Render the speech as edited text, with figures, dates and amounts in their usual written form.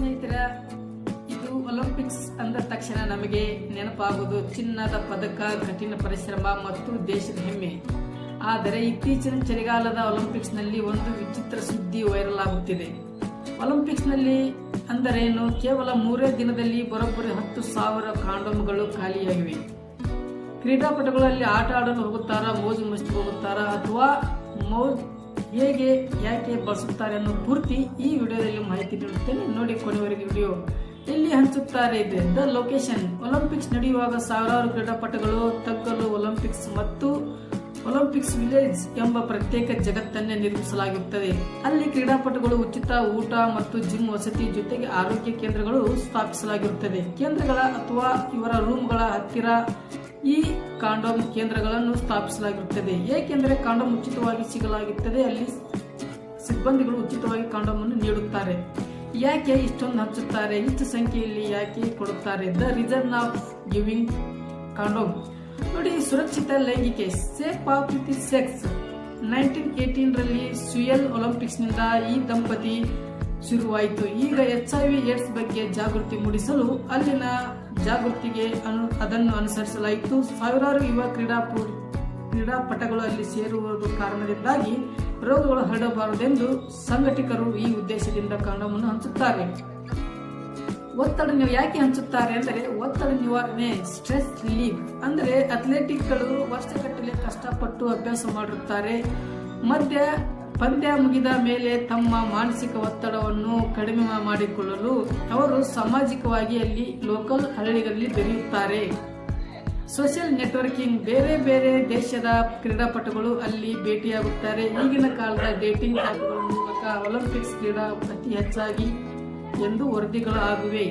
ಸ್ನೇಹಿತರ, ಇದು ಒಲಿಂಪಿಕ್ಸ್ ಅಂದ ತಕ್ಷಣ ನಮಗೆ ನೆನಪಾಗುವುದು ಚಿನ್ನದ ಪದಕ, ಕಠಿಣ ಪರಿಶ್ರಮ ಮತ್ತು ದೇಶದ ಹೆಮ್ಮೆ. ಆದರೆ ಇತ್ತೀಚಿನ ಚಳಿಗಾಲದ ಒಲಿಂಪಿಕ್ಸ್ನಲ್ಲಿ ಒಂದು ವಿಚಿತ್ರ ಸುದ್ದಿ ವೈರಲ್ ಆಗುತ್ತಿದೆ. ಒಲಿಂಪಿಕ್ಸ್ನಲ್ಲಿ ಅಂದರೇನು? ಕೇವಲ 3 ದಿನದಲ್ಲಿ ಬರೋಬ್ಬರಿ 10,000 ಕಾಂಡೋಮ್ಗಳು ಖಾಲಿಯಾಗಿವೆ. ಕ್ರೀಡಾಪಟುಗಳಲ್ಲಿ ಆಟ ಆಡಲು ಹೋಗುತ್ತಾರಾ, ಮೋಜು ಮಸ್ತಿ ಹೋಗುತ್ತಾರಾ, ಅಥವಾ ಹೇಗೆ ಯಾಕೆ ಬಳಸುತ್ತಾರೆ ಅನ್ನೋ ಪೂರ್ತಿ ಈ ವಿಡಿಯೋದಲ್ಲಿ ಮಾಹಿತಿ ನೀಡುತ್ತೇನೆ. ನೋಡಿ ಕೊನೆವರೆಗೆ ವಿಡಿಯೋ. ಎಲ್ಲಿ ಹಂಚುತ್ತಾರೆ ಇದೆ ದ ಲೊಕೇಶನ್. ಒಲಿಂಪಿಕ್ಸ್ ನಡೆಯುವಾಗ ಸಾವಿರಾರು ಕ್ರೀಡಾಪಟುಗಳು ತಗ್ಗಲು ಒಲಿಂಪಿಕ್ಸ್ ಮತ್ತು ಒಲಿಂಪಿಕ್ಸ್ ವಿಲೇಜ್ ಎಂಬ ಪ್ರತ್ಯೇಕ ಜಗತ್ತನ್ನೇ ನಿರ್ಮಿಸಲಾಗುತ್ತದೆ. ಅಲ್ಲಿ ಕ್ರೀಡಾಪಟುಗಳು ಉಚಿತ ಊಟ ಮತ್ತು ಜಿಮ್ ವಸತಿ ಜೊತೆಗೆ ಆರೋಗ್ಯ ಕೇಂದ್ರಗಳು ಸ್ಥಾಪಿಸಲಾಗಿರುತ್ತದೆ. ಕೇಂದ್ರಗಳ ಅಥವಾ ಇವರ ರೂಮ್ಗಳ ಹತ್ತಿರ ಈ ಕಾಂಡೋಮ್ ಕೇಂದ್ರಗಳನ್ನು ಸ್ಥಾಪಿಸಲಾಗಿರುತ್ತದೆ. ಏಕೆಂದರೆ ಕಾಂಡೋಮ್ ಉಚಿತವಾಗಿ ಸಿಗಲಾಗುತ್ತದೆ. ಅಲ್ಲಿ ಸಿಬ್ಬಂದಿಗಳು ಉಚಿತವಾಗಿ ಕಾಂಡೋಮ್ ಅನ್ನು ನೀಡುತ್ತಾರೆ. ಯಾಕೆ ಇಷ್ಟೊಂದು ಹಂಚುತ್ತಾರೆ? ಇಷ್ಟು ಸಂಖ್ಯೆಯಲ್ಲಿ ಯಾಕೆ ಕೊಡುತ್ತಾರೆ? The reason of giving condom. ನೋಡಿ, ಸುರಕ್ಷಿತ ಲೈಂಗಿಕೆ, ಸೇಫ್ ಆಫ್ ವಿತ್ ಸೆಕ್ಸ್. 1918ರಲ್ಲಿ ಸ್ವಿಯಲ್ ಒಲಿಂಪಿಕ್ಸ್ ನಿಂದ ಈ ದಂಪತಿ ಶುರುವಾಯಿತು. ಈಗ HIV ಏಡ್ಸ್ ಬಗ್ಗೆ ಜಾಗೃತಿ ಮೂಡಿಸಲು ಅಲ್ಲಿನ ಜಾಗೃತಿಗೆ ಅದನ್ನು ಅನುಸರಿಸಲಾಯಿತು. ಸಾವಿರಾರು ಯುವ ಕ್ರೀಡಾಪಟುಗಳು ಅಲ್ಲಿ ಸೇರುವುದು ಕಾರಣದಿಂದಾಗಿ ರೋಗಗಳು ಹರಡಬಾರದೆಂದು ಸಂಘಟಕರು ಈ ಉದ್ದೇಶದಿಂದ ಕಾಂಡೋಮ್ ಅನ್ನು ಹಂಚುತ್ತಾರೆ. ಒತ್ತಡ ಯಾಕೆ ಹಂಚುತ್ತಾರೆ ಅಂದರೆ ಒತ್ತಡ ನಿವಾರಣೆ, ಸ್ಟ್ರೆಸ್ ರಿಲೀಫ್. ಅಂದರೆ ಅಥ್ಲೆಟಿಕ್ಗಳು ವರ್ಷಗಟ್ಟಲೆ ಕಷ್ಟಪಟ್ಟು ಅಭ್ಯಾಸ ಮಾಡಿರುತ್ತಾರೆ. ಪಂದ್ಯ ಮುಗಿದ ಮೇಲೆ ತಮ್ಮ ಮಾನಸಿಕ ಒತ್ತಡವನ್ನು ಕಡಿಮೆ ಮಾಡಿಕೊಳ್ಳಲು ಅವರು ಸಾಮಾಜಿಕವಾಗಿ ಅಲ್ಲಿ ಲೋಕಲ್ ಹಳ್ಳಿಗಳಲ್ಲಿ ಬೆರೆಯುತ್ತಾರೆ. ಸೋಷಿಯಲ್ ನೆಟ್ವರ್ಕಿಂಗ್, ಬೇರೆ ಬೇರೆ ದೇಶದ ಕ್ರೀಡಾಪಟುಗಳು ಅಲ್ಲಿ ಭೇಟಿಯಾಗುತ್ತಾರೆ. ಈಗಿನ ಕಾಲದ ಡೇಟಿಂಗ್ ಆ್ಯಪ್ಗಳ ಮೂಲಕ ಒಲಿಂಪಿಕ್ಸ್ ಕ್ರೀಡಾ ಅತಿ ಹೆಚ್ಚಾಗಿ ಎಂದು ವರದಿಗಳು ಆಗಿವೆ.